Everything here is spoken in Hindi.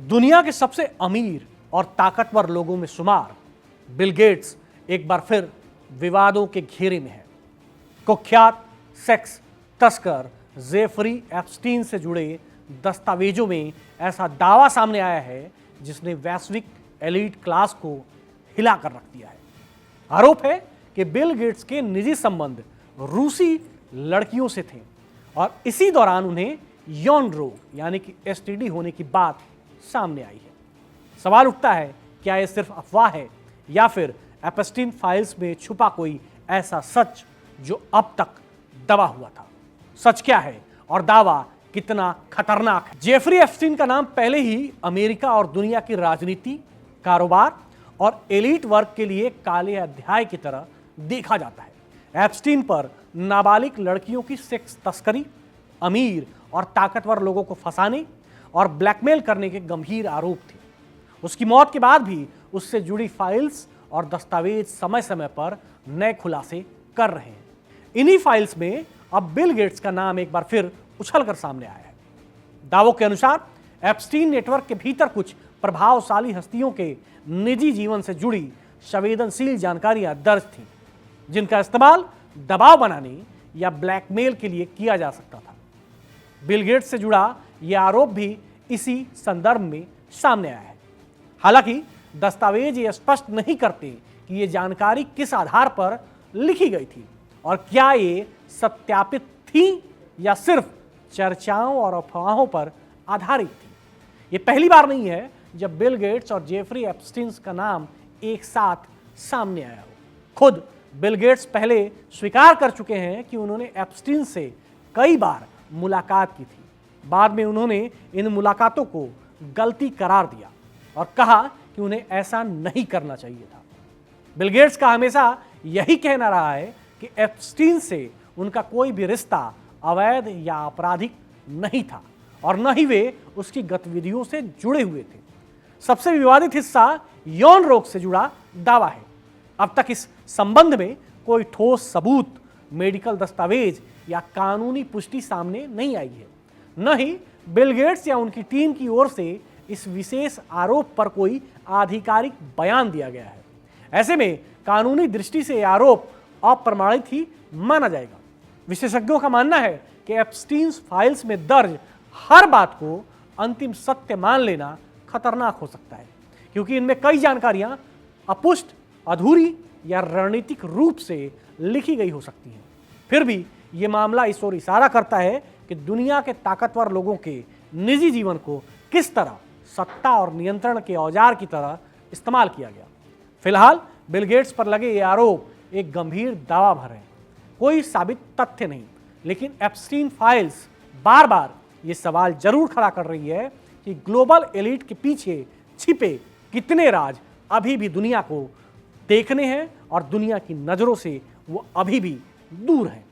दुनिया के सबसे अमीर और ताकतवर लोगों में शुमार बिल गेट्स एक बार फिर विवादों के घेरे में है। कुख्यात सेक्स तस्कर जेफरी एप्स्टीन से जुड़े दस्तावेजों में ऐसा दावा सामने आया है जिसने वैश्विक एलीट क्लास को हिलाकर रख दिया है। आरोप है कि बिल गेट्स के निजी संबंध रूसी लड़कियों से थे और इसी दौरान उन्हें यौन रोग यानी कि एसटीडी होने की बात सामने आई है। सवाल उठता है, क्या यह सिर्फ अफवाह है या फिर एप्स्टीन फाइल्स में छुपा कोई ऐसा सच जो अब तक दबा हुआ था? सच क्या है और दावा कितना खतरनाक है? जेफरी एप्स्टीन का नाम पहले ही अमेरिका और दुनिया की राजनीति, कारोबार और एलीट वर्ग के लिए काले अध्याय की तरह देखा जाता है। एप्स्टीन पर नाबालिग लड़कियों की सेक्स तस्करी, अमीर और ताकतवर लोगों को फंसाने और ब्लैकमेल करने के गंभीर आरोप थे। उसकी मौत के बाद भी उससे जुड़ी फाइल्स और दस्तावेज समय समय पर नए खुलासे कर रहे हैं। इन्हीं फाइल्स में अब बिल गेट्स का नाम एक बार फिर उछलकर सामने आया है। दावों के अनुसार एप्स्टीन नेटवर्क के भीतर कुछ प्रभावशाली हस्तियों के निजी जीवन से जुड़ी संवेदनशील जानकारियां दर्ज थीं, जिनका इस्तेमाल दबाव बनाने या ब्लैकमेल के लिए किया जा सकता था। बिल गेट्स से जुड़ा यह आरोप भी इसी संदर्भ में सामने आया है। हालांकि दस्तावेज ये स्पष्ट नहीं करते कि ये जानकारी किस आधार पर लिखी गई थी और क्या ये सत्यापित थी या सिर्फ चर्चाओं और अफवाहों पर आधारित थी। ये पहली बार नहीं है जब बिल गेट्स और जेफरी एप्स्टीन का नाम एक साथ सामने आया हो। खुद बिल गेट्स पहले स्वीकार कर चुके हैं कि उन्होंने एप्स्टीन से कई बार मुलाकात की थी। बाद में उन्होंने इन मुलाकातों को गलती करार दिया और कहा कि उन्हें ऐसा नहीं करना चाहिए था। बिल गेट्स का हमेशा यही कहना रहा है कि एप्स्टीन से उनका कोई भी रिश्ता अवैध या आपराधिक नहीं था और न ही वे उसकी गतिविधियों से जुड़े हुए थे। सबसे विवादित हिस्सा यौन रोग से जुड़ा दावा है। अब तक इस संबंध में कोई ठोस सबूत, मेडिकल दस्तावेज या कानूनी पुष्टि सामने नहीं आई है। न ही बिल गेट्स या उनकी टीम की ओर से इस विशेष आरोप पर कोई आधिकारिक बयान दिया गया है। ऐसे में कानूनी दृष्टि से यह आरोप अप्रमाणित ही माना जाएगा। विशेषज्ञों का मानना है कि एप्स्टीन फाइल्स में दर्ज हर बात को अंतिम सत्य मान लेना खतरनाक हो सकता है, क्योंकि इनमें कई जानकारियां अपुष्ट, अधूरी या रणनीतिक रूप से लिखी गई हो सकती हैं। फिर भी ये मामला इस ओर इशारा करता है कि दुनिया के ताकतवर लोगों के निजी जीवन को किस तरह सत्ता और नियंत्रण के औजार की तरह इस्तेमाल किया गया। फिलहाल बिल गेट्स पर लगे ये आरोप एक गंभीर दावा भर है, कोई साबित तथ्य नहीं, लेकिन एप्स्टीन फाइल्स बार बार ये सवाल जरूर खड़ा कर रही है कि ग्लोबल एलीट के पीछे छिपे कितने राज अभी भी दुनिया को देखने हैं और दुनिया की नजरों से वो अभी भी दूर हैं।